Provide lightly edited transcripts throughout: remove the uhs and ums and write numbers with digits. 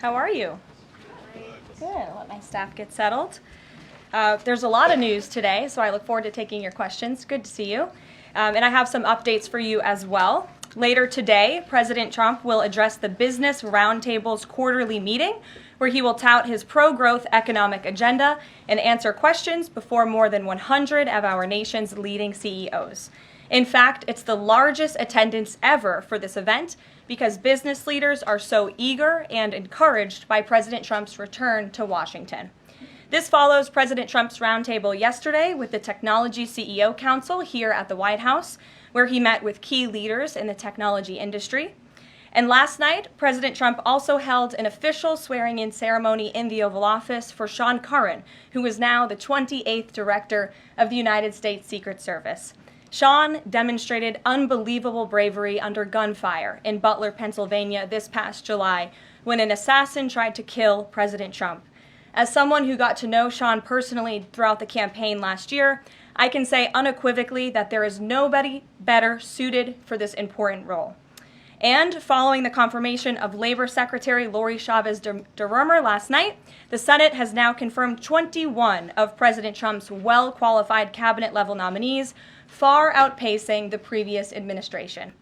How are you? Good. I'll let my staff get settled. There's a lot of news today, so I look forward to taking your questions. Good to see you. And I have some updates for you as well. Later today, President Trump will address the Business Roundtable's quarterly meeting, where he will tout his pro-growth economic agenda and answer questions before more than 100 of our nation's leading CEOs. In fact, it's the largest attendance ever for this event because business leaders are so eager and encouraged by President Trump's return to Washington. This follows President Trump's roundtable yesterday with the Technology CEO Council here at the White House, where he met with key leaders in the technology industry. And last night, President Trump also held an official swearing-in ceremony in the Oval Office for Sean Curran, who is now the 28th Director of the United States Secret Service. Sean demonstrated unbelievable bravery under gunfire in Butler, Pennsylvania this past July when an assassin tried to kill President Trump. As someone who got to know Sean personally throughout the campaign last year, I can say unequivocally that there is nobody better suited for this important role. And following the confirmation of Labor Secretary Lori Chavez DeRomer last night, the Senate has now confirmed 21 of President Trump's well-qualified cabinet-level nominees, far outpacing the previous administration.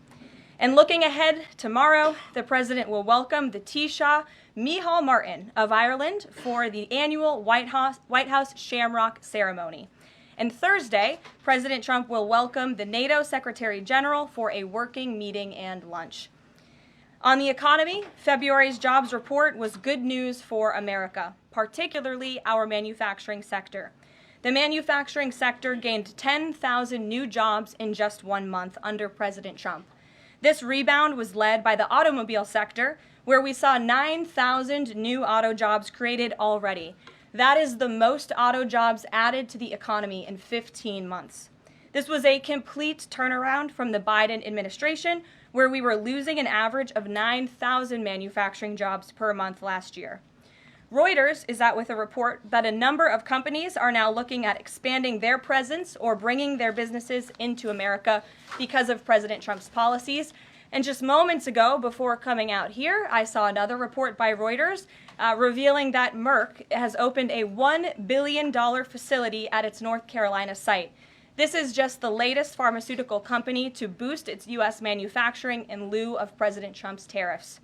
And looking ahead, tomorrow, the president will welcome the Taoiseach Micheál Martin of Ireland for the annual White House Shamrock ceremony. And Thursday, President Trump will welcome the NATO Secretary General for a working meeting and lunch. On the economy, February's jobs report was good news for America, particularly our manufacturing sector. The manufacturing sector gained 10,000 new jobs in just 1 month under President Trump. This rebound was led by the automobile sector, where we saw 9,000 new auto jobs created already. That is the most auto jobs added to the economy in 15 months. This was a complete turnaround from the Biden administration, where we were losing an average of 9,000 manufacturing jobs per month last year. Reuters is out with a report that a number of companies are now looking at expanding their presence or bringing their businesses into America because of President Trump's policies. And just moments ago, before coming out here, I saw another report by Reuters revealing that Merck has opened a $1 billion facility at its North Carolina site. This is just the latest pharmaceutical company to boost its U.S. manufacturing in lieu of President Trump's tariffs.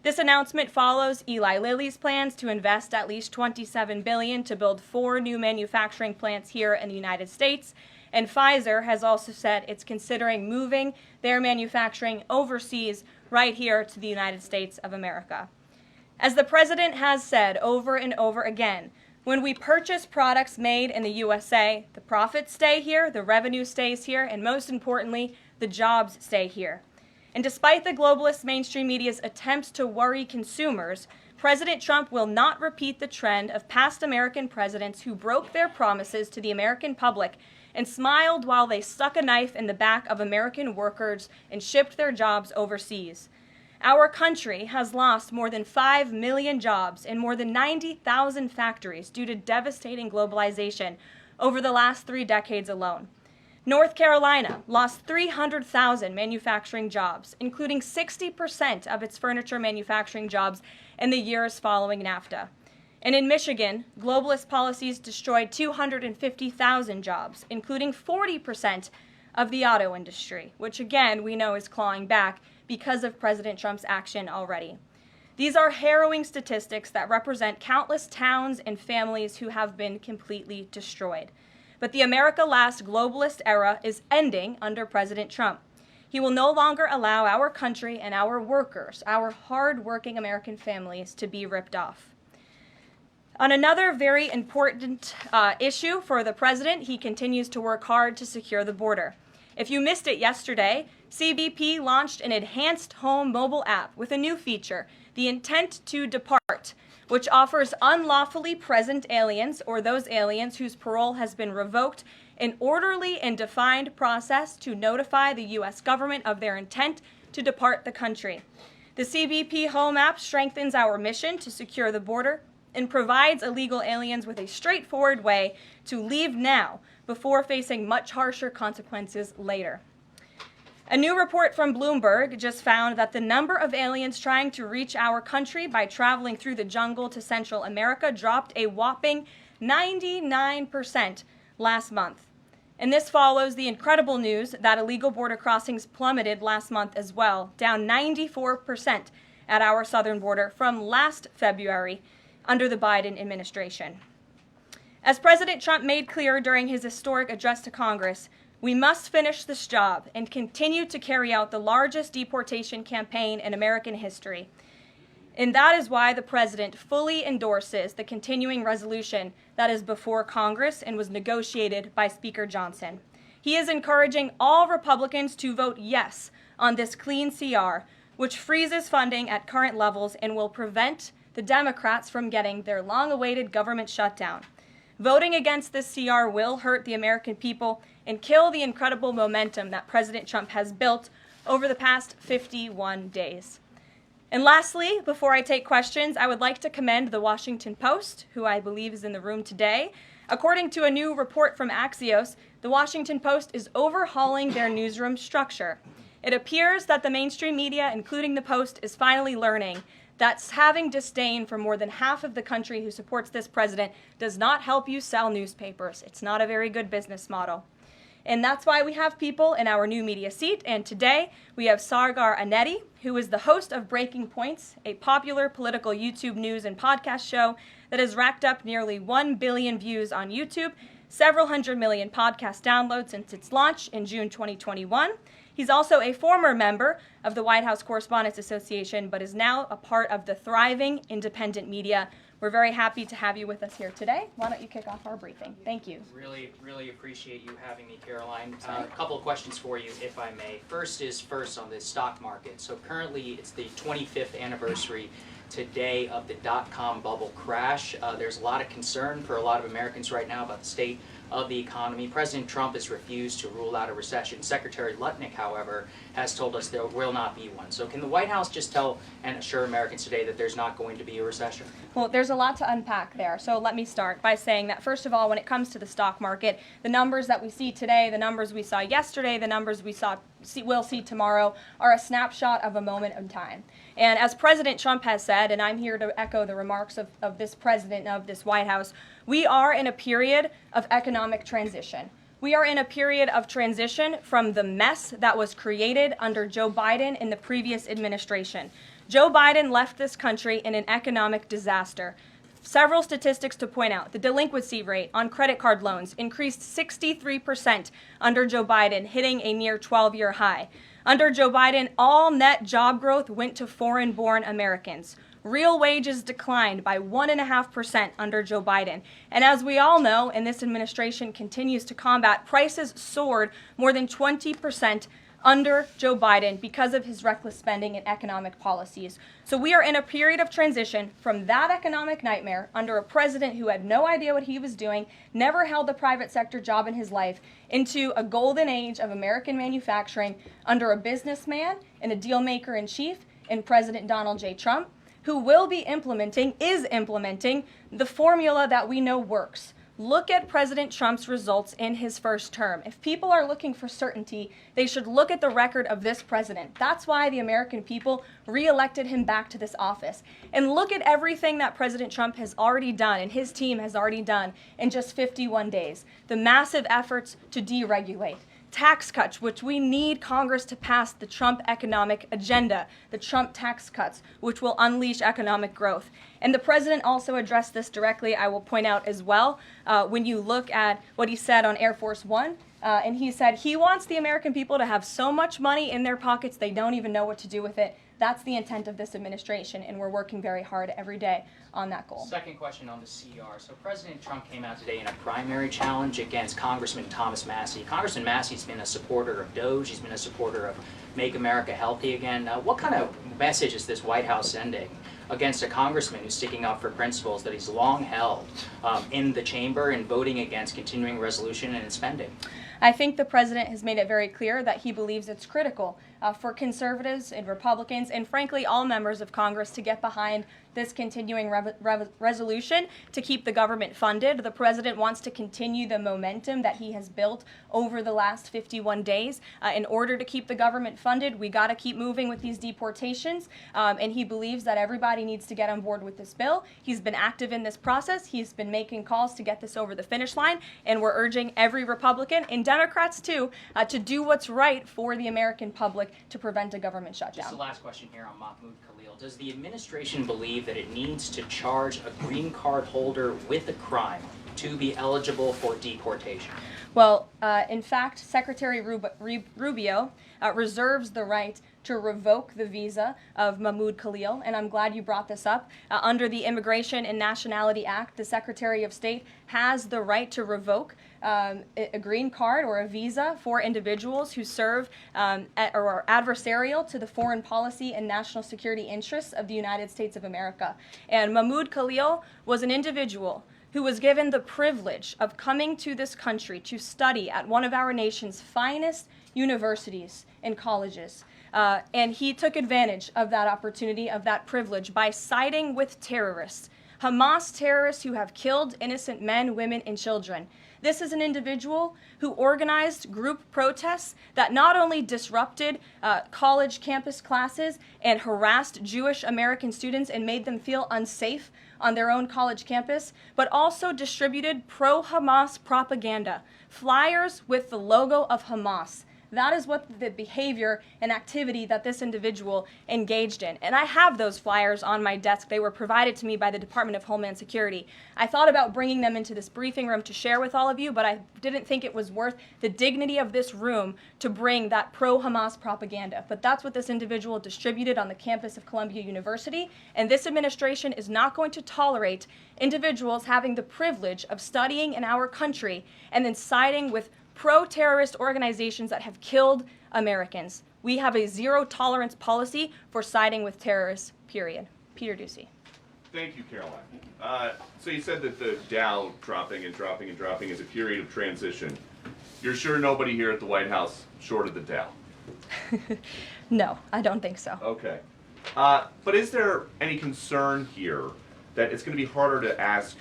This announcement follows Eli Lilly's plans to invest at least $27 billion to build 4 new manufacturing plants here in the United States. And Pfizer has also said it's considering moving their manufacturing overseas right here to the United States of America. As the president has said over and over again, when we purchase products made in the USA, the profits stay here, the revenue stays here, and most importantly, the jobs stay here. And despite the globalist mainstream media's attempts to worry consumers, President Trump will not repeat the trend of past American presidents who broke their promises to the American public and smiled while they stuck a knife in the back of American workers and shipped their jobs overseas. Our country has lost more than 5 million jobs in more than 90,000 factories due to devastating globalization over the last 3 decades alone. North Carolina lost 300,000 manufacturing jobs, including 60% of its furniture manufacturing jobs in the years following NAFTA. And in Michigan, globalist policies destroyed 250,000 jobs, including 40% of the auto industry, which again we know is clawing back because of President Trump's action already. These are harrowing statistics that represent countless towns and families who have been completely destroyed. But the America Last globalist era is ending under President Trump. He will no longer allow our country and our workers, our hard-working American families, to be ripped off. On another very important issue for the president, he continues to work hard to secure the border. If you missed it yesterday, CBP launched an enhanced home mobile app with a new feature, the Intent to Depart, which offers unlawfully present aliens or those aliens whose parole has been revoked an orderly and defined process to notify the U.S. government of their intent to depart the country. The CBP Home app strengthens our mission to secure the border and provides illegal aliens with a straightforward way to leave now before facing much harsher consequences later. A new report from Bloomberg just found that the number of aliens trying to reach our country by traveling through the jungle to Central America dropped a whopping 99% last month. And this follows the incredible news that illegal border crossings plummeted last month as well, down 94% at our southern border from last February under the Biden administration. As President Trump made clear during his historic address to Congress, we must finish this job and continue to carry out the largest deportation campaign in American history. And that is why the president fully endorses the continuing resolution that is before Congress and was negotiated by Speaker Johnson. He is encouraging all Republicans to vote yes on this clean CR, which freezes funding at current levels and will prevent the Democrats from getting their long-awaited government shutdown. Voting against this CR will hurt the American people and kill the incredible momentum that President Trump has built over the past 51 days. And lastly, before I take questions, I would like to commend the Washington Post, who I believe is in the room today. According to a new report from Axios, the Washington Post is overhauling their newsroom structure. It appears that the mainstream media, including the Post, is finally learning that having disdain for more than half of the country who supports this president does not help you sell newspapers. It's not a very good business model. And that's why we have people in our new media seat. And today we have Sargar Anetti, who is the host of Breaking Points, a popular political YouTube news and podcast show that has racked up nearly 1 billion views on YouTube, several hundred million podcast downloads since its launch in June 2021. He's also a former member of the White House Correspondents Association, but is now a part of the thriving independent media. We're very happy to have you with us here today. Why don't you kick off our briefing? Thank you. Really appreciate you having me, Karoline. A couple of questions for you, if I may. First on the stock market. So currently it's the 25th anniversary today of the dot-com bubble crash. There's a lot of concern for a lot of Americans right now about the state of the economy. President Trump has refused to rule out a recession. Secretary Lutnick, however, has told us there will not be one. So can the White House just tell and assure Americans today that there's not going to be a recession? Well, there's a lot to unpack there. So let me start by saying that, first of all, when it comes to the stock market, the numbers that we see today, the numbers we saw yesterday, the numbers we'll see tomorrow are a snapshot of a moment in time. And as President Trump has said, and I'm here to echo the remarks of this president of this White House, we are in a period of economic transition. We are in a period of transition from the mess that was created under Joe Biden in the previous administration. Joe Biden left this country in an economic disaster. Several statistics to point out. The delinquency rate on credit card loans increased 63% under Joe Biden, hitting a near 12-year high. Under Joe Biden, all net job growth went to foreign-born Americans. Real wages declined by 1.5% under Joe Biden. And as we all know, and this administration continues to combat, prices soared more than 20% under Joe Biden because of his reckless spending and economic policies. So we are in a period of transition from that economic nightmare under a president who had no idea what he was doing, never held a private sector job in his life, into a golden age of American manufacturing under a businessman and a deal maker in chief in President Donald J. Trump, who is implementing the formula that we know works. Look at President Trump's results in his first term. If people are looking for certainty, they should look at the record of this president. That's why the American people re-elected him back to this office. And look at everything that President Trump has already done and his team has already done in just 51 days. The massive efforts to deregulate, tax cuts, which we need Congress to pass the Trump economic agenda, the Trump tax cuts, which will unleash economic growth. And the president also addressed this directly, I will point out as well, when you look at what he said on Air Force One. And he said he wants the American people to have so much money in their pockets they don't even know what to do with it. That's the intent of this administration, and we're working very hard every day on that goal. Second question on the CR. So President Trump came out today in a primary challenge against Congressman Thomas Massie. Congressman Massie's been a supporter of DOGE. He's been a supporter of Make America Healthy Again. What kind of message is this White House sending against a congressman who's sticking up for principles that he's long held in the chamber and voting against continuing resolution and spending? I think the president has made it very clear that he believes it's critical for conservatives and Republicans, and frankly all members of Congress, to get behind this continuing resolution to keep the government funded. The president wants to continue the momentum that he has built over the last 51 days. In order to keep the government funded, we got to keep moving with these deportations, and he believes that everybody needs to get on board with this bill. He's been active in this process. He's been making calls to get this over the finish line, and we're urging every Republican, and Democrats too, to do what's right for the American public to prevent a government shutdown. Just the last question here on Mahmoud Khalil. Does the administration believe that it needs to charge a green card holder with a crime to be eligible for deportation? Well, in fact, Secretary Rubio reserves the right to revoke the visa of Mahmoud Khalil, and I'm glad you brought this up. Under the Immigration and Nationality Act, the Secretary of State has the right to revoke a green card or a visa for individuals who serve or are adversarial to the foreign policy and national security interests of the United States of America. And Mahmoud Khalil was an individual who was given the privilege of coming to this country to study at one of our nation's finest universities and colleges. And he took advantage of that opportunity, of that privilege, by siding with terrorists, Hamas terrorists who have killed innocent men, women, and children. This is an individual who organized group protests that not only disrupted college campus classes and harassed Jewish American students and made them feel unsafe on their own college campus, but also distributed pro-Hamas propaganda, flyers with the logo of Hamas. That is what the behavior and activity that this individual engaged in. And I have those flyers on my desk. They were provided to me by the Department of Homeland Security. I thought about bringing them into this briefing room to share with all of you, but I didn't think it was worth the dignity of this room to bring that pro-Hamas propaganda. But that's what this individual distributed on the campus of Columbia University. And this administration is not going to tolerate individuals having the privilege of studying in our country and then siding with pro-terrorist organizations that have killed Americans. We have a zero-tolerance policy for siding with terrorists, period. Peter Ducey. Thank you, Caroline. So you said that the Dow dropping and dropping and dropping is a period of transition. You're sure nobody here at the White House shorted the Dow? No, I don't think so. Okay. But is there any concern here that it's going to be harder to ask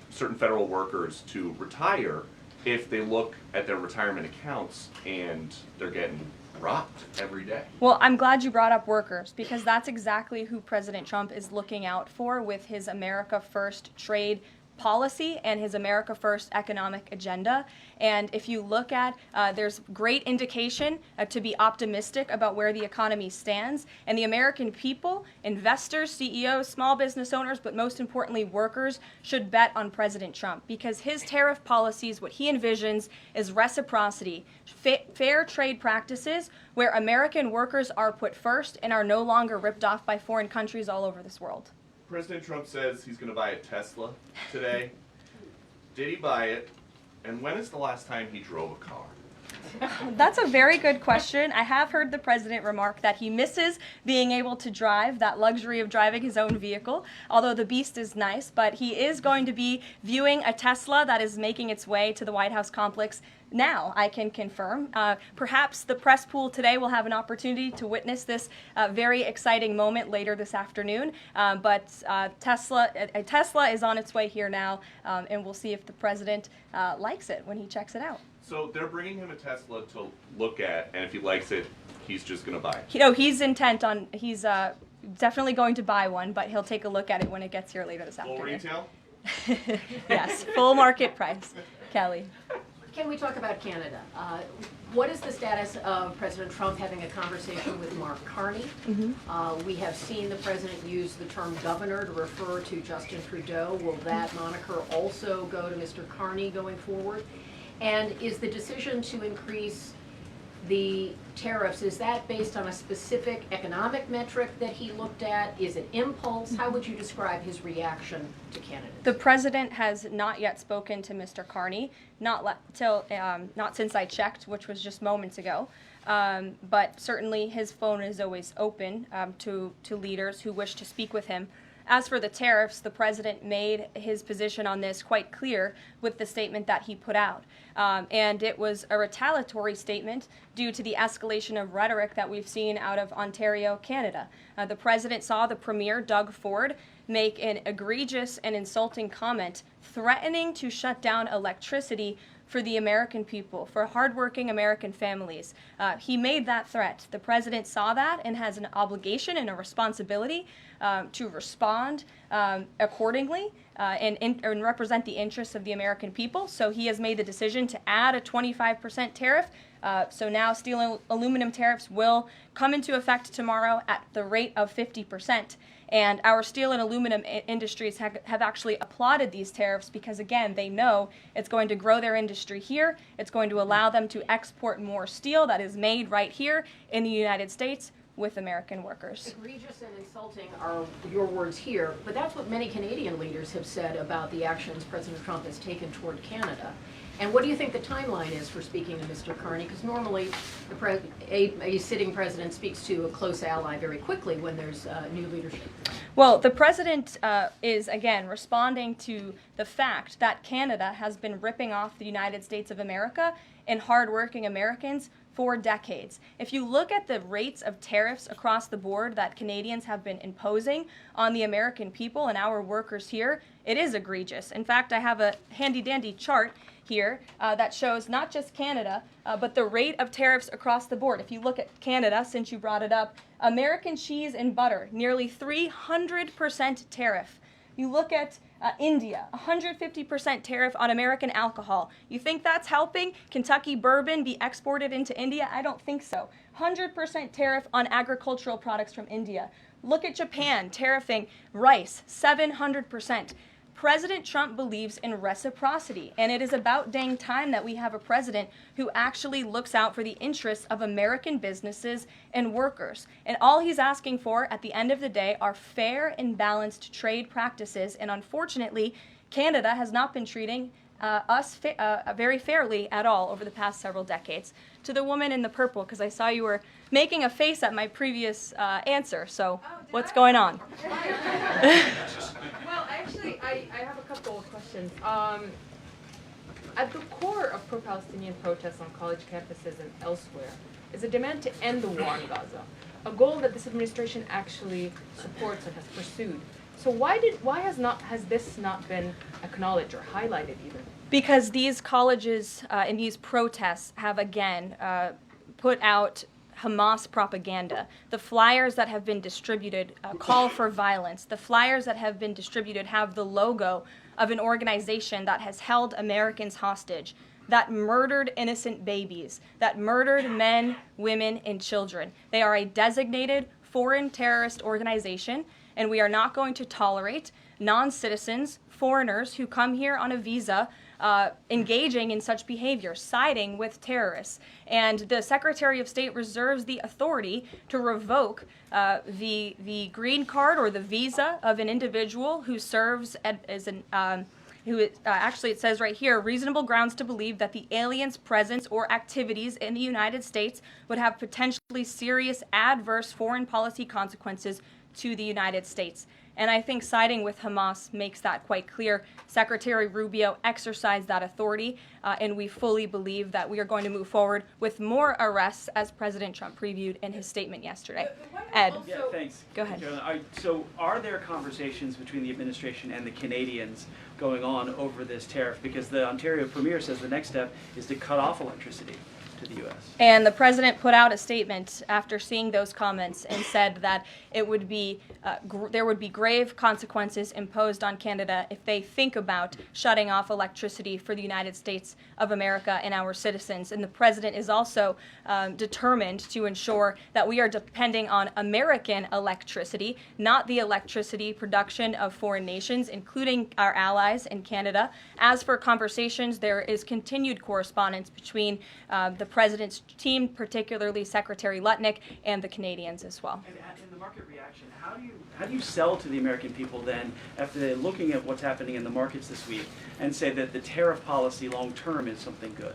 certain federal workers to retire if they look at their retirement accounts and they're getting robbed every day? Well, I'm glad you brought up workers, because that's exactly who President Trump is looking out for with his America First trade policy and his America First economic agenda. And if you look at, there's great indication to be optimistic about where the economy stands. And the American people, investors, CEOs, small business owners, but most importantly workers, should bet on President Trump, because his tariff policies, what he envisions is reciprocity, fair trade practices where American workers are put first and are no longer ripped off by foreign countries all over this world. President Trump says he's going to buy a Tesla today. Did he buy it? And when is the last time he drove a car? That's a very good question. I have heard the president remark that he misses being able to drive, that luxury of driving his own vehicle, although the beast is nice, but he is going to be viewing a Tesla that is making its way to the White House complex now, I can confirm. Perhaps the press pool today will have an opportunity to witness this very exciting moment later this afternoon, but a Tesla is on its way here now, and we'll see if the president likes it when he checks it out. So they're bringing him a Tesla to look at, and if he likes it, he's just going to buy it. You know, he's definitely going to buy one, but he'll take a look at it when it gets here later this afternoon. Full retail? Yes, full market price. Kelly. Can we talk about Canada? What is the status of President Trump having a conversation with Mark Carney? We have seen the president use the term governor to refer to Justin Trudeau. Will that moniker also go to Mr. Carney going forward? And is the decision to increase the tariffs, is that based on a specific economic metric that he looked at? Is it impulse? How would you describe his reaction to Canada? The president has not yet spoken to Mr. Carney, not since I checked, which was just moments ago. But certainly his phone is always open to leaders who wish to speak with him. As for the tariffs, the president made his position on this quite clear with the statement that he put out. And it was a retaliatory statement due to the escalation of rhetoric that we've seen out of Ontario, Canada. The president saw the Premier, Doug Ford, make an egregious and insulting comment threatening to shut down electricity for the American people, for hardworking American families. He made that threat. The president saw that and has an obligation and a responsibility to respond accordingly and represent the interests of the American people. So he has made the decision to add a 25% tariff. So now steel and aluminum tariffs will come into effect tomorrow at the rate of 50%. And our steel and aluminum industries have actually applauded these tariffs because, again, they know it's going to grow their industry here. It's going to allow them to export more steel that is made right here in the United States with American workers. Egregious and insulting are your words here, but that's what many Canadian leaders have said about the actions President Trump has taken toward Canada. And what do you think the timeline is for speaking to Mr. Carney? Because normally a sitting president speaks to a close ally very quickly when there's new leadership. Well, the president is, again, responding to the fact that Canada has been ripping off the United States of America and hardworking Americans for decades. If you look at the rates of tariffs across the board that Canadians have been imposing on the American people and our workers here, it is egregious. In fact, I have a handy-dandy chart here that shows not just Canada, but the rate of tariffs across the board. If you look at Canada, since you brought it up, American cheese and butter, nearly 300% tariff. You look at India, 150% tariff on American alcohol. You think that's helping Kentucky bourbon be exported into India? I don't think so. 100% tariff on agricultural products from India. Look at Japan, tariffing rice, 700%. President Trump believes in reciprocity, and it is about dang time that we have a president who actually looks out for the interests of American businesses and workers. And all he's asking for at the end of the day are fair and balanced trade practices, and unfortunately, Canada has not been treating us very fairly at all over the past several decades. To the woman in the purple, because I saw you were making a face at my previous answer, so what's going on? Well, actually, I have a couple of questions. At the core of pro-Palestinian protests on college campuses and elsewhere is a demand to end the war in Gaza, a goal that this administration actually supports and has pursued. So why has this not been acknowledged or highlighted even? Because these colleges and these protests have again put out Hamas propaganda. The flyers that have been distributed call for violence. The flyers that have been distributed have the logo of an organization that has held Americans hostage, that murdered innocent babies, that murdered men, women, and children. They are a designated foreign terrorist organization, and we are not going to tolerate non-citizens, foreigners who come here on a visa engaging in such behavior, siding with terrorists. And the Secretary of State reserves the authority to revoke the green card or the visa of an individual who serves as an actually it says right here, reasonable grounds to believe that the alien's presence or activities in the United States would have potentially serious adverse foreign policy consequences to the United States. And I think siding with Hamas makes that quite clear. Secretary Rubio exercised that authority, and we fully believe that we are going to move forward with more arrests, as President Trump previewed in his statement yesterday. Ed, Yeah, thanks. Go ahead. So are there conversations between the administration and the Canadians going on over this tariff? Because the Ontario Premier says the next step is to cut off electricity to the U.S. And the president put out a statement after seeing those comments and said that it would be there would be grave consequences imposed on Canada if they think about shutting off electricity for the United States of America and our citizens. And the president is also determined to ensure that we are depending on American electricity, not the electricity production of foreign nations, including our allies in Canada. As for conversations, there is continued correspondence between the president's team, particularly Secretary Lutnick, and the Canadians as well. And in the market reaction, how do you sell to the American people then, after they're looking at what's happening in the markets this week, and say that the tariff policy long term is something good?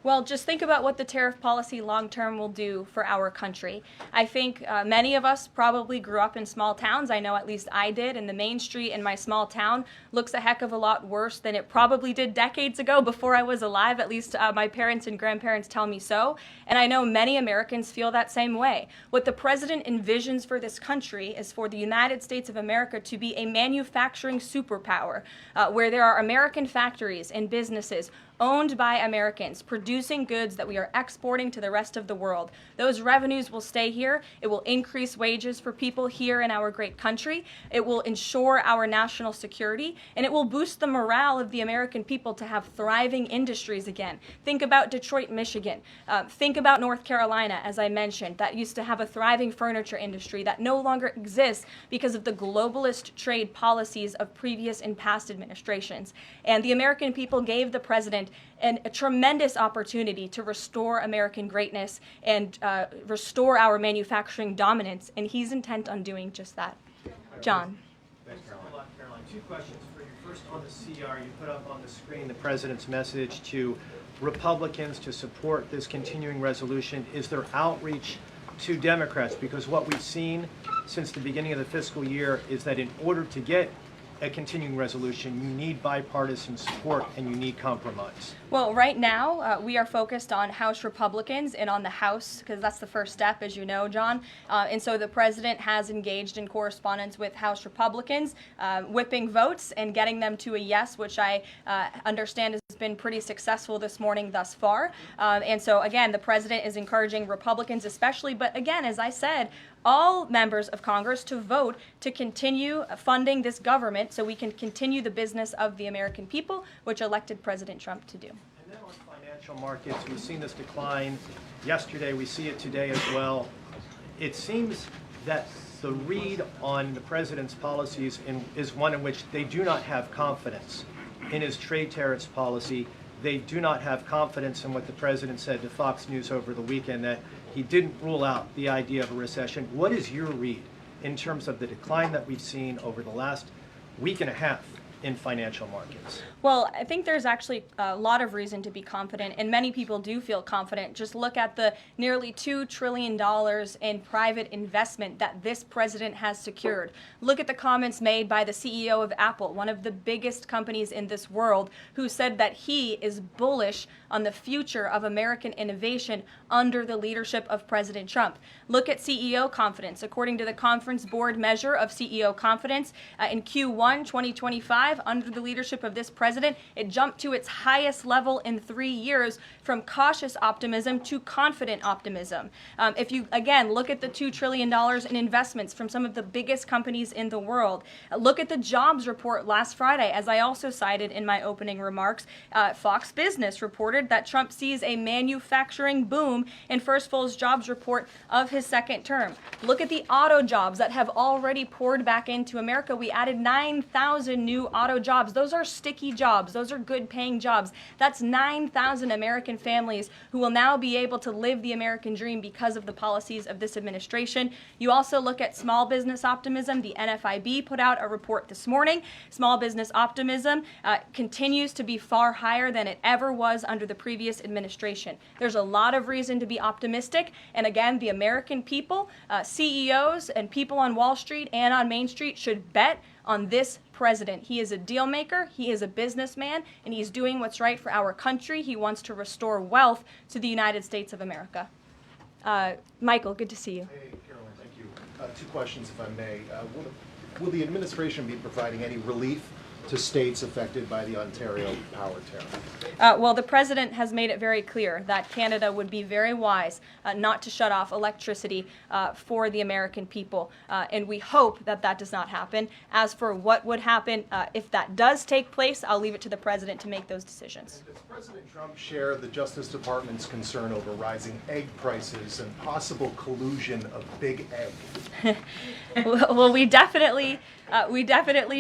Well, just think about what the tariff policy long-term will do for our country. I think many of us probably grew up in small towns. I know at least I did, and the main street in my small town looks a heck of a lot worse than it probably did decades ago before I was alive. At least my parents and grandparents tell me so. And I know many Americans feel that same way. What the president envisions for this country is for the United States of America to be a manufacturing superpower, where there are American factories and businesses owned by Americans, producing goods that we are exporting to the rest of the world. Those revenues will stay here. It will increase wages for people here in our great country. It will ensure our national security, and it will boost the morale of the American people to have thriving industries again. Think about Detroit, Michigan. Think about North Carolina, as I mentioned, that used to have a thriving furniture industry that no longer exists because of the globalist trade policies of previous and past administrations. And the American people gave the president a tremendous opportunity to restore American greatness and restore our manufacturing dominance, and he's intent on doing just that. John. Thanks, Caroline. Two questions for you. First, on the CR, you put up on the screen the president's message to Republicans to support this continuing resolution. Is there outreach to Democrats? Because what we've seen since the beginning of the fiscal year is that in order to get a continuing resolution, you need bipartisan support and you need compromise. Well, right now, we are focused on House Republicans and on the House, because that's the first step, as you know, John. And so the president has engaged in correspondence with House Republicans, whipping votes and getting them to a yes, which I understand has been pretty successful this morning thus far. And so, again, the president is encouraging Republicans especially, but again, as I said, all members of Congress to vote to continue funding this government so we can continue the business of the American people, which elected President Trump to do. And then on financial markets, we've seen this decline yesterday. We see it today as well. It seems that the read on the president's policies is one in which they do not have confidence in his trade tariffs policy. They do not have confidence in what the president said to Fox News over the weekend, that he didn't rule out the idea of a recession. What is your read in terms of the decline that we've seen over the last week and a half in financial markets? Well, I think there's actually a lot of reason to be confident, and many people do feel confident. Just look at the nearly $2 trillion in private investment that this president has secured. Look at the comments made by the CEO of Apple, one of the biggest companies in this world, who said that he is bullish on the future of American innovation under the leadership of President Trump. Look at CEO confidence. According to the Conference Board measure of CEO confidence, in Q1 2025, under the leadership of this president, it jumped to its highest level in 3 years, from cautious optimism to confident optimism. If you, again, look at the $2 trillion in investments from some of the biggest companies in the world, look at the jobs report last Friday, as I also cited in my opening remarks. Fox Business reported that Trump sees a manufacturing boom in first full jobs report of his second term. Look at the auto jobs that have already poured back into America. We added 9,000 new auto jobs. Those are sticky jobs. Those are good paying jobs. That's 9,000 American families who will now be able to live the American dream because of the policies of this administration. You also look at small business optimism. The NFIB put out a report this morning. Small business optimism continues to be far higher than it ever was under the previous administration. There's a lot of reason to be optimistic. And again, the American people, CEOs and people on Wall Street and on Main Street should bet on this president. He is a deal maker, he is a businessman, and he's doing what's right for our country. He wants to restore wealth to the United States of America. Michael, good to see you. Hey, Caroline, thank you. Two questions, if I may. Will the administration be providing any relief to states affected by the Ontario power tariff? Well, the president has made it very clear that Canada would be very wise not to shut off electricity for the American people, and we hope that that does not happen. As for what would happen if that does take place, I'll leave it to the president to make those decisions. And does President Trump share the Justice Department's concern over rising egg prices and possible collusion of big egg Well, we definitely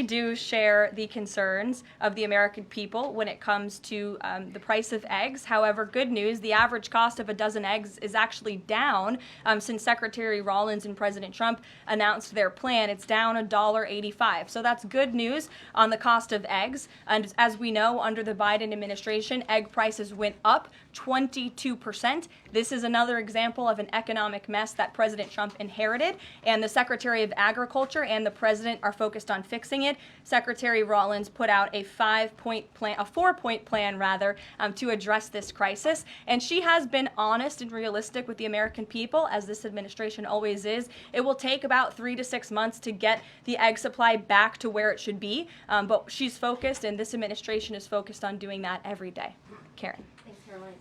do share the concerns of the American people when it comes to the price of eggs. However, good news, the average cost of a dozen eggs is actually down since Secretary Rollins and President Trump announced their plan. It's down $1.85. So that's good news on the cost of eggs. And as we know, under the Biden administration, egg prices went up 22%. This is another example of an economic mess that President Trump inherited, and the Secretary of Agriculture and the President are focused on fixing it. Secretary Rollins put out a 4-point plan rather, to address this crisis, and she has been honest and realistic with the American people, as this administration always is. It will take about 3 to 6 months to get the egg supply back to where it should be, but she's focused, and this administration is focused on doing that every day. Karen. Thanks, Caroline.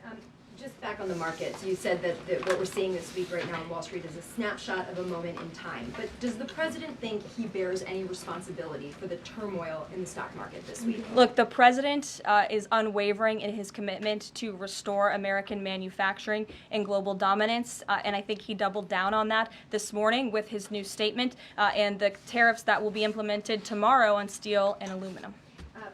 Just back on the markets, you said that what we're seeing this week right now on Wall Street is a snapshot of a moment in time. But does the president think he bears any responsibility for the turmoil in the stock market this week? Look, the president is unwavering in his commitment to restore American manufacturing and global dominance, and I think he doubled down on that this morning with his new statement and the tariffs that will be implemented tomorrow on steel and aluminum.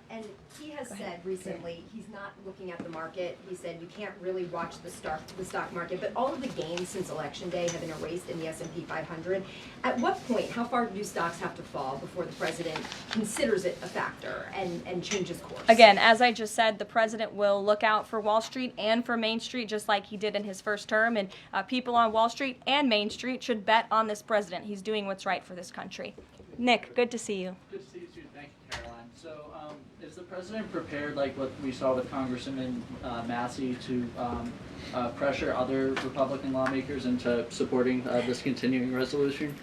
And he has said recently he's not looking at the market. He said you can't really watch the stock market, but all of the gains since Election Day have been erased in the S&P 500. At what point, how far do stocks have to fall before the president considers it a factor and changes course? Again, as I just said, the president will look out for Wall Street and for Main Street just like he did in his first term, and people on Wall Street and Main Street should bet on this president. He's doing what's right for this country. Nick, good to see you. Good to see you too. Thank you, Caroline. So, is the president prepared, like what we saw with Congressman Massey, to pressure other Republican lawmakers into supporting this continuing resolution?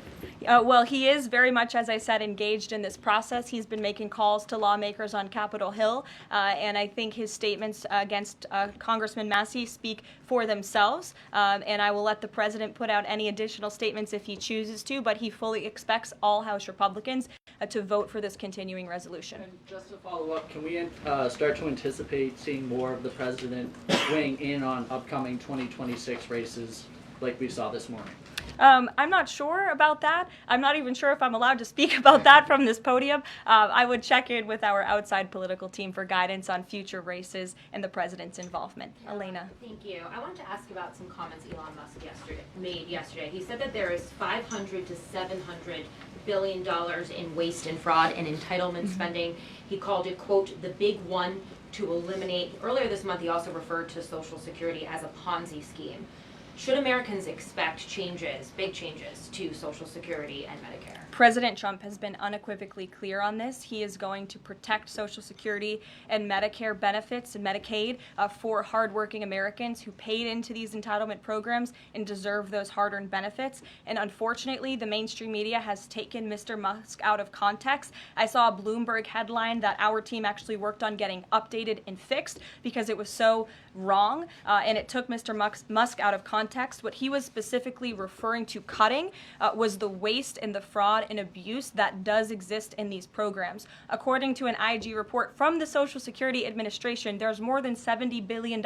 Well, he is very much, as I said, engaged in this process. He's been making calls to lawmakers on Capitol Hill, and I think his statements against Congressman Massey speak for themselves, and I will let the president put out any additional statements if he chooses to, but he fully expects all House Republicans to vote for this continuing resolution. And just to follow up, can we start to anticipate seeing more of the president weighing in on upcoming 2026 races like we saw this morning? I'm not sure about that. I'm not even sure if I'm allowed to speak about that from this podium. I would check in with our outside political team for guidance on future races and the president's involvement. Elena. Thank you. I wanted to ask about some comments Elon Musk made yesterday. He said that there is $500 to $700 billion in waste and fraud and entitlement spending. He called it, quote, the big one to eliminate. Earlier this month, he also referred to Social Security as a Ponzi scheme. Should Americans expect changes, big changes, to Social Security and Medicare? President Trump has been unequivocally clear on this. He is going to protect Social Security and Medicare benefits and Medicaid for hardworking Americans who paid into these entitlement programs and deserve those hard-earned benefits. And unfortunately, the mainstream media has taken Mr. Musk out of context. I saw a Bloomberg headline that our team actually worked on getting updated and fixed because it was so wrong, and it took Mr. Musk out of context. What he was specifically referring to cutting was the waste and the fraud and abuse that does exist in these programs. According to an IG report from the Social Security Administration, there's more than $70 billion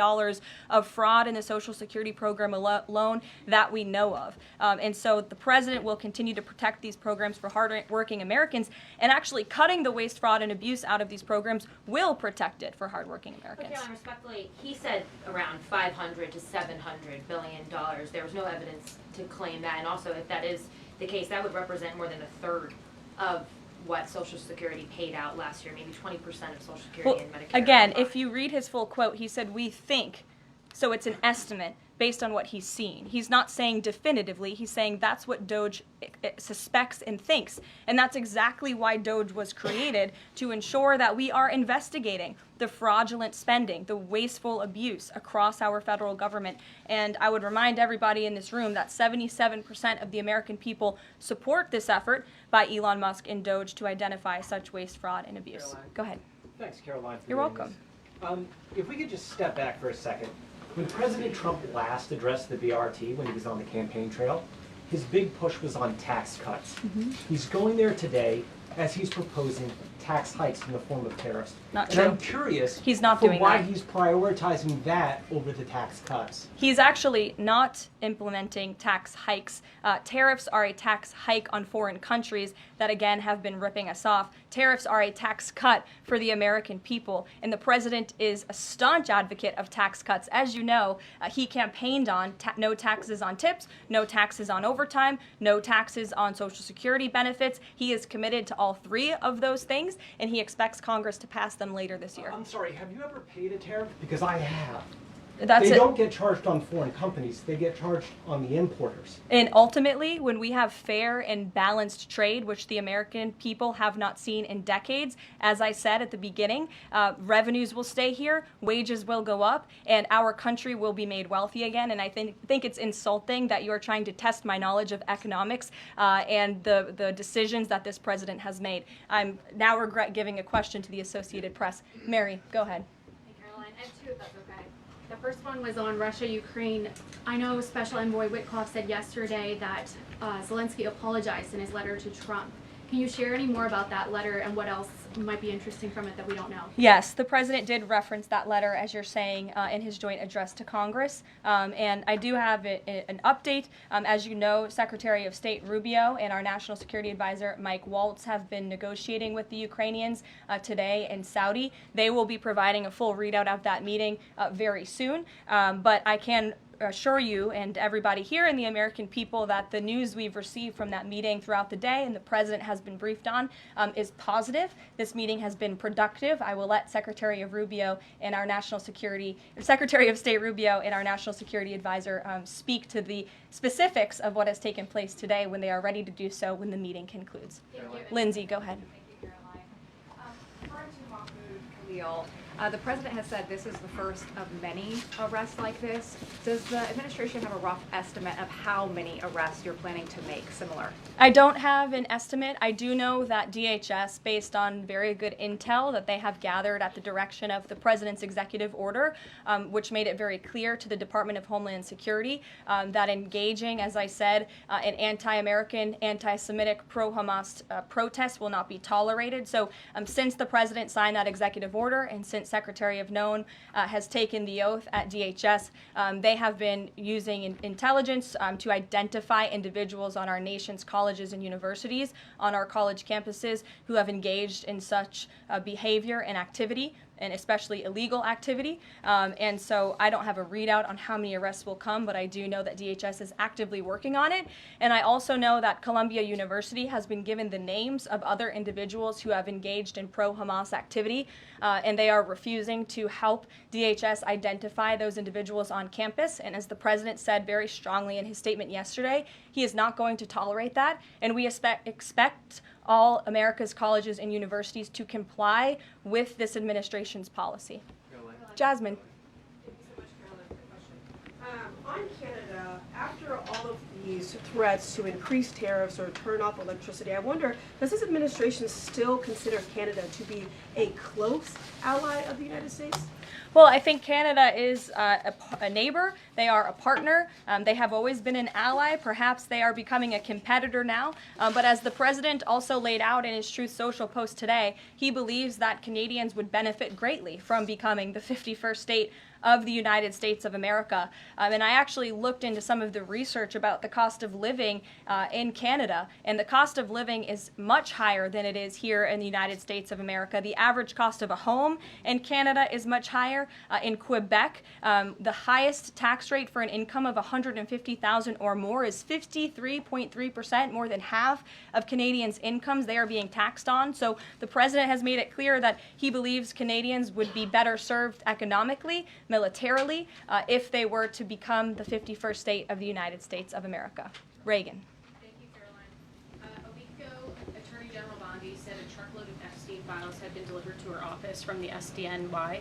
of fraud in the Social Security program alone that we know of. And so the president will continue to protect these programs for hardworking Americans, and actually cutting the waste, fraud, and abuse out of these programs will protect it for hardworking Americans. But respectfully, he said around $500 to $700 billion. There was no evidence to claim that, and also if that is the case, that would represent more than a third of what Social Security paid out last year, maybe 20% of Social Security and Medicare. Again, if you read his full quote, he said, we think, so it's an estimate based on what he's seen. He's not saying definitively, he's saying that's what DOJ suspects and thinks. And that's exactly why DOJ was created, to ensure that we are investigating the fraudulent spending, the wasteful abuse across our federal government. And I would remind everybody in this room that 77% of the American people support this effort by Elon Musk and DOJ to identify such waste, fraud, and abuse. Caroline. Go ahead. Thanks, Caroline. You're welcome. If we could just step back for a second. When President Trump last addressed the BRT when he was on the campaign trail, his big push was on tax cuts. He's going there today, as he's proposing tax hikes in the form of tariffs. Not and true. I'm curious He's not for doing why that. he's prioritizing that over the tax cuts. He's actually not implementing tax hikes. Tariffs are a tax hike on foreign countries that, again, have been ripping us off. Tariffs are a tax cut for the American people, and the president is a staunch advocate of tax cuts. As you know, he campaigned on no taxes on tips, no taxes on overtime, no taxes on Social Security benefits. He is committed to all three of those things, and he expects Congress to pass them later this year. I'm sorry, have you ever paid a tariff? Because I have. That's they it. don't get charged on foreign companies, they get charged on the importers. And ultimately, when we have fair and balanced trade, which the American people have not seen in decades, as I said at the beginning, revenues will stay here, wages will go up, and our country will be made wealthy again. And I think it's insulting that you are trying to test my knowledge of economics and the decisions that this president has made. I'm now regret giving a question to the Associated Press. Mary, go ahead. Hey, Caroline. I have two, if that's okay. The first one was on Russia, Ukraine. I know Special Envoy Witkoff said yesterday that Zelensky apologized in his letter to Trump. Can you share any more about that letter and what else might be interesting from it that we don't know? Yes, the president did reference that letter, as you're saying, in his joint address to Congress. And I do have an update. As you know, Secretary of State Rubio and our National Security Advisor Mike Waltz have been negotiating with the Ukrainians today in Saudi. They will be providing a full readout of that meeting very soon. But I can assure you and everybody here and the American people that the news we've received from that meeting throughout the day and the president has been briefed on is positive. This meeting has been productive. I will let Secretary of State Rubio and our National Security Advisor speak to the specifics of what has taken place today when they are ready to do so when the meeting concludes. Lindsay, go ahead. The president has said this is the first of many arrests like this. Does the administration have a rough estimate of how many arrests you're planning to make similar? I don't have an estimate. I do know that DHS, based on very good intel that they have gathered at the direction of the president's executive order, which made it very clear to the Department of Homeland Security that engaging, as I said, in anti-American, anti-Semitic, pro-Hamas protests will not be tolerated. So since the president signed that executive order and since Secretary of Known has taken the oath at DHS, they have been using intelligence to identify individuals on our nation's colleges and universities, on our college campuses, who have engaged in such behavior and activity, and especially illegal activity. And so I don't have a readout on how many arrests will come, but I do know that DHS is actively working on it. And I also know that Columbia University has been given the names of other individuals who have engaged in pro-Hamas activity, and they are refusing to help DHS identify those individuals on campus. And as the president said very strongly in his statement yesterday, he is not going to tolerate that, and we expect all America's colleges and universities to comply with this administration's policy. Jasmine. Thank you so much, Caroline, for the question. On Canada, after all of these threats to increase tariffs or turn off electricity, I wonder, does this administration still consider Canada to be a close ally of the United States? Well, I think Canada is a neighbor. They are a partner. They have always been an ally. Perhaps they are becoming a competitor now. But as the president also laid out in his Truth Social post today, he believes that Canadians would benefit greatly from becoming the 51st state of the United States of America. And I actually looked into some of the research about the cost of living in Canada, and the cost of living is much higher than it is here in the United States of America. The average cost of a home in Canada is much higher. In Quebec, the highest tax rate for an income of $150,000 or more is 53.3%, more than half of Canadians' incomes they are being taxed on. So the president has made it clear that he believes Canadians would be better served economically, militarily, if they were to become the 51st state of the United States of America. Reagan. Thank you, Caroline. A week ago, Attorney General Bondi said a truckload of Epstein files had been delivered to her office from the SDNY.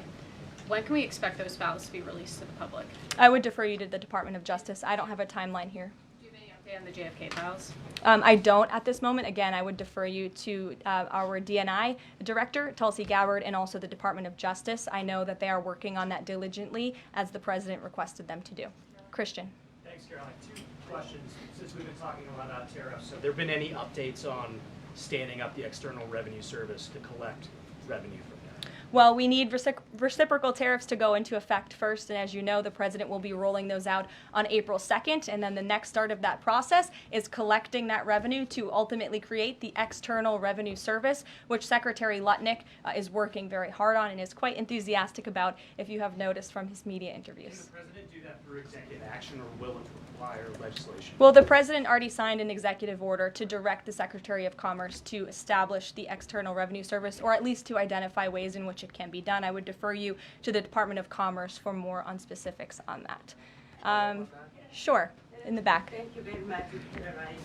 When can we expect those files to be released to the public? I would defer you to the Department of Justice. I don't have a timeline here. Do you have any update on the JFK files? I don't at this moment. Again, I would defer you to our DNI director, Tulsi Gabbard, and also the Department of Justice. I know that they are working on that diligently, as the president requested them to do. Christian. Thanks, Caroline. Two questions since we've been talking about tariffs. Have there been any updates on standing up the External Revenue Service to collect revenue from that? Well, we need reciprocal tariffs to go into effect first, and as you know, the president will be rolling those out on April 2nd, and then the next start of that process is collecting that revenue to ultimately create the External Revenue Service, which Secretary Lutnick is working very hard on and is quite enthusiastic about, if you have noticed from his media interviews. Can the president do that through executive action, or will it require legislation? Well, the president already signed an executive order to direct the Secretary of Commerce to establish the External Revenue Service, or at least to identify ways in which it can be done. I would defer you to the Department of Commerce for more on specifics on that. Sure, in the back. Thank you very much, Caroline.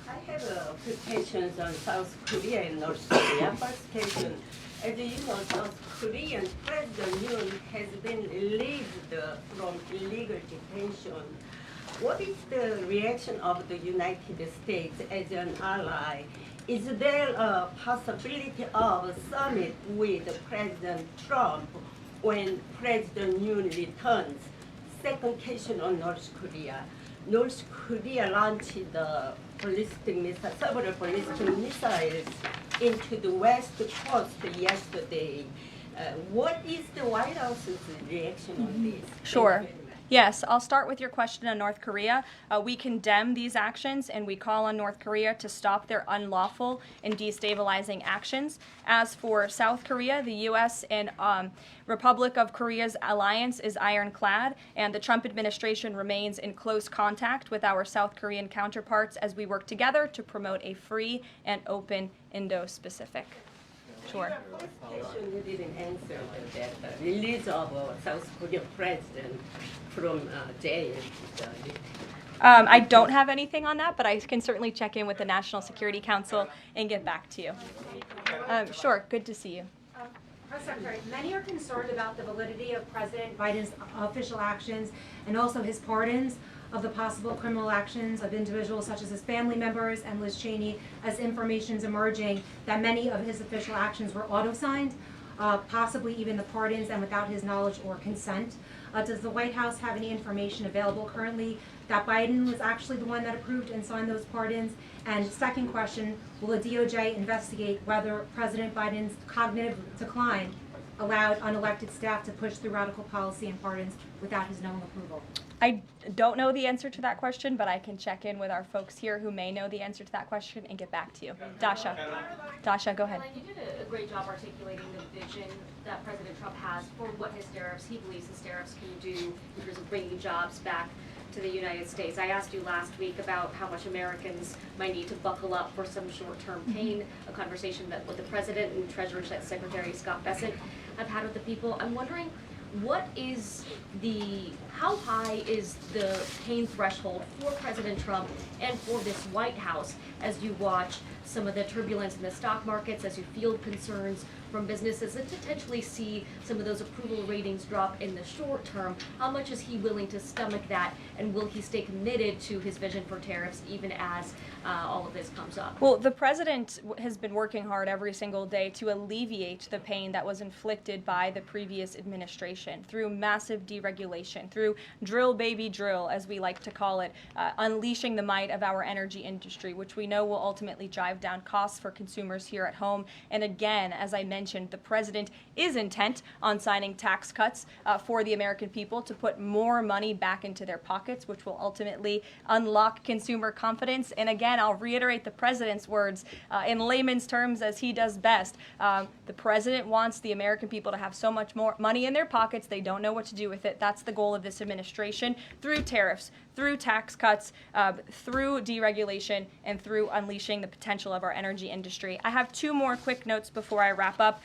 I have two questions on South Korea and North Korea. First question, as you know, South Korean President Yoon has been released from illegal detention. What is the reaction of the United States as an ally? Is there a possibility of a summit with President Trump when President Yoon returns? Second question on North Korea. North Korea launched the several ballistic missiles into the west coast yesterday. What is the White House's reaction on this? Sure. Yes, I'll start with your question on North Korea. We condemn these actions and we call on North Korea to stop their unlawful and destabilizing actions. As for South Korea, the U.S. and Republic of Korea's alliance is ironclad, and the Trump administration remains in close contact with our South Korean counterparts as we work together to promote a free and open Indo-Pacific. Sure. First question you didn't answer that release of South Korean president from jail. I don't have anything on that, but I can certainly check in with the National Security Council and get back to you. Sure, good to see you. Press Secretary, many are concerned about the validity of President Biden's official actions and also his pardons of the possible criminal actions of individuals such as his family members and Liz Cheney, as information is emerging that many of his official actions were auto-signed, possibly even the pardons, and without his knowledge or consent. Does the White House have any information available currently that Biden was actually the one that approved and signed those pardons? And second question, will the DOJ investigate whether President Biden's cognitive decline allowed unelected staff to push through radical policy and pardons without his knowing approval? I don't know the answer to that question, but I can check in with our folks here who may know the answer to that question and get back to you. Dasha, go ahead. Caroline, you did a great job articulating the vision that President Trump has for what he believes his tariffs can do in terms of bringing jobs back to the United States. I asked you last week about how much Americans might need to buckle up for some short-term pain, a conversation that with the President and Treasury Secretary Scott Bessent have had with the people. I'm wondering, how high is the pain threshold for President Trump and for this White House as you watch some of the turbulence in the stock markets, as you field concerns from businesses and potentially see some of those approval ratings drop in the short term? How much is he willing to stomach that, and will he stay committed to his vision for tariffs even as all of this comes up? Well, the president has been working hard every single day to alleviate the pain that was inflicted by the previous administration through massive deregulation, through drill baby drill, as we like to call it, unleashing the might of our energy industry, which we know will ultimately drive down costs for consumers here at home. And again, as I mentioned, the president is intent on signing tax cuts for the American people to put more money back into their pockets, which will ultimately unlock consumer confidence. And again, I'll reiterate the president's words in layman's terms as he does best. The president wants the American people to have so much more money in their pockets, they don't know what to do with it. That's the goal of this administration, through tariffs, through tax cuts, through deregulation, and through unleashing the potential of our energy industry. I have two more quick notes before I wrap up.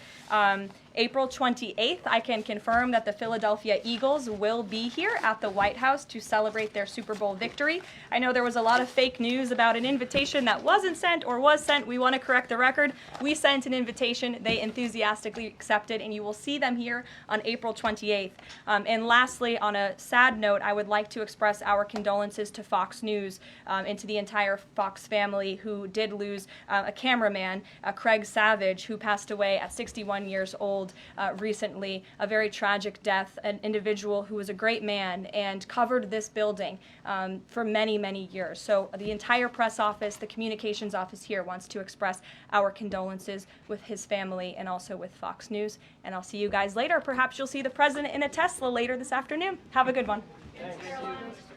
April 28th, I can confirm that the Philadelphia Eagles will be here at the White House to celebrate their Super Bowl victory. I know there was a lot of fake news about an invitation that wasn't sent or was sent. We want to correct the record. We sent an invitation. They enthusiastically accepted, and you will see them here on April 28th. And lastly, on a sad note, I would like to express our condolences to Fox News and to the entire Fox family who did lose a cameraman, Craig Savage, who passed away at 61 years old recently. A very tragic death, an individual who was a great man and covered this building for many, many years. So the entire press office, the communications office here wants to express our condolences with his family and also with Fox News. And I'll see you guys later. Perhaps you'll see the president in a Tesla later this afternoon. Have a good one. Thanks.